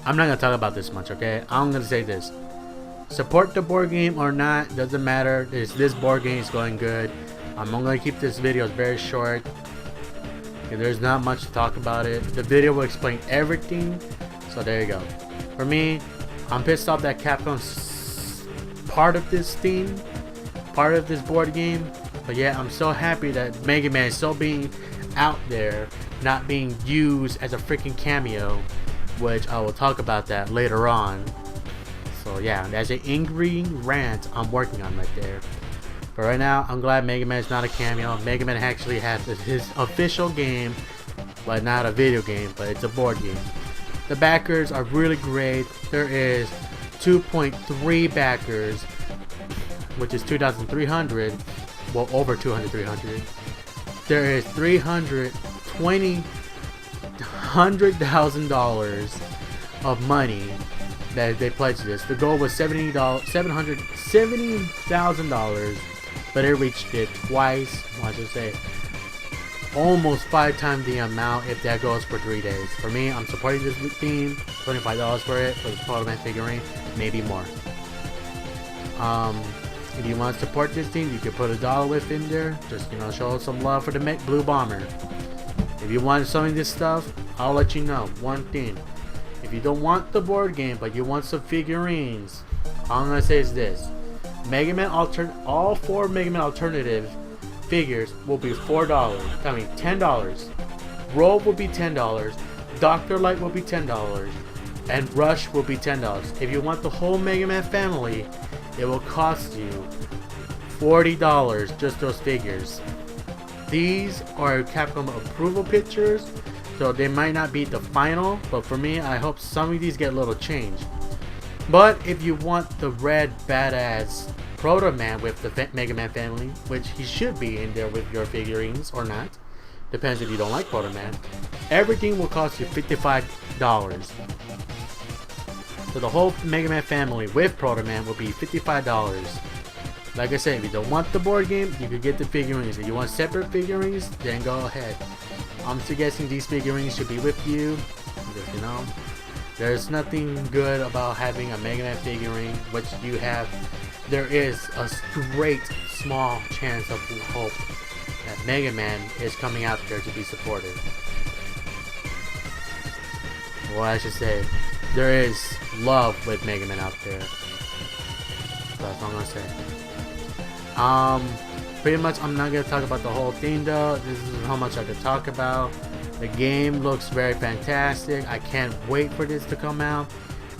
I'm not gonna talk about this much, okay? I'm gonna say this: support the board game or not, doesn't matter. This board game is going good. I'm gonna keep this video very short. Okay, there's not much to talk about it. The video will explain everything. So there you go. For me, I'm pissed off that Capcom's part of this thing, part of this board game. But yeah, I'm so happy that Megaman is still being out there, not being used as a freaking cameo, which I will talk about that later on. So yeah, that's an angry rant I'm working on right there. But right now, I'm glad Megaman is not a cameo. Megaman actually has his official game, but not a video game, but it's a board game. The backers are really great. There is 2.3 backers, which is 2,300. Well, over 200,300. There is $100,000 of money that they pledged this. The goal was $70,000, but it reached it twice. I should say almost 5 times the amount if that goes for 3 days. For me, I'm supporting this theme. $25 for it for the Megaman figurine, maybe more. If you want to support this team, you can put $1 within there. Just, you know, show some love for the Blue Bomber. If you want some of this stuff, I'll let you know. One thing: if you don't want the board game, but you want some figurines, all I'm gonna say is this: all 4 Megaman alternative figures will be $4. I mean $10. Roll will be $10. Dr. Light will be $10, and Rush will be $10. If you want the whole Megaman family, it will cost you $40, just those figures. These are Capcom approval pictures, so they might not be the final, but for me, I hope some of these get a little change. But if you want the red badass Proto Man with the Megaman family, which he should be in there with your figurines or not, depends if you don't like Proto Man, everything will cost you $55. So the whole Megaman family with Proto Man will be $55. Like I said, if you don't want the board game, you can get the figurines. If you want separate figurines, then go ahead. I'm suggesting these figurines should be with you, because, you know, there's nothing good about having a Megaman figurine, which you have. There is a great small chance of hope that Megaman is coming out there to be supported. Well, I should say, there is love with Megaman out there. That's all I'm gonna say. Pretty much, I'm not gonna talk about the whole thing though. This is how much I could talk about. The game looks very fantastic. I can't wait for this to come out.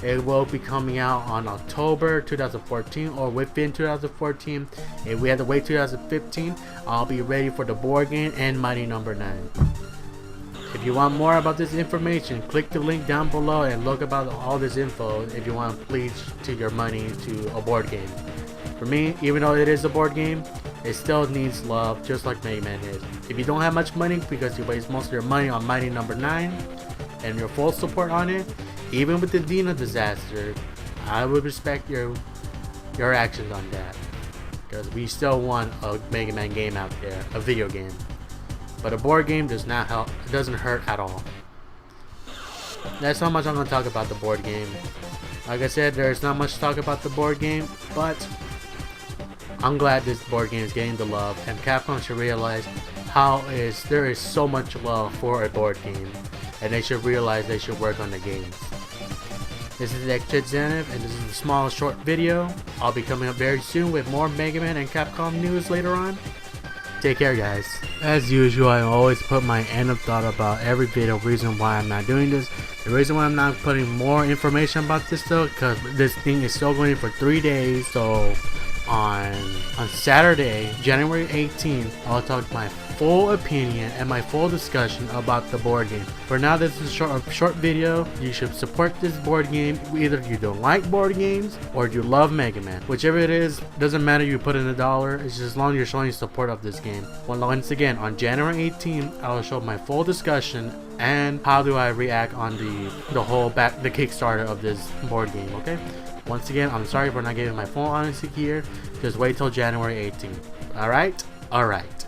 It will be coming out on October 2014 or within 2014. If we have to wait 2015, I'll be ready for the board game and Mighty Number 9. If you want more about this information, click the link down below and look about all this info if you want to please to your money to a board game. For me, even though it is a board game, it still needs love, just like Megaman is. If you don't have much money because you waste most of your money on Mighty Number 9 and your full support on it, even with the Dino disaster, I would respect your actions on that, because we still want a Megaman game out there, a video game. But a board game does not help. It doesn't hurt at all. That's how much I'm gonna talk about the board game. Like I said, there's not much to talk about the board game, but I'm glad this board game is getting the love, and Capcom should realize there is so much love for a board game, and they should realize they should work on the games. This is Kid Zenith, and this is a small short video. I'll be coming up very soon with more Megaman and Capcom news later on. Take care, guys. As usual, I always put my end of thought about every video, reason why I'm not doing this. The reason why I'm not putting more information about this though, because this thing is still going for 3 days. So on Saturday, January 18th, I'll talk my full opinion and my full discussion about the board game. For now, this is a short video. You should support this board game. Either you don't like board games or you love Mega Man. Whichever it is, doesn't matter. You put in $1. It's just as long as you're showing support of this game. Once again, on January 18th, I will show my full discussion and how do I react on the whole the Kickstarter of this board game. Okay. Once again, I'm sorry for not giving my full honesty here. Just wait till January 18th. Alright? Alright.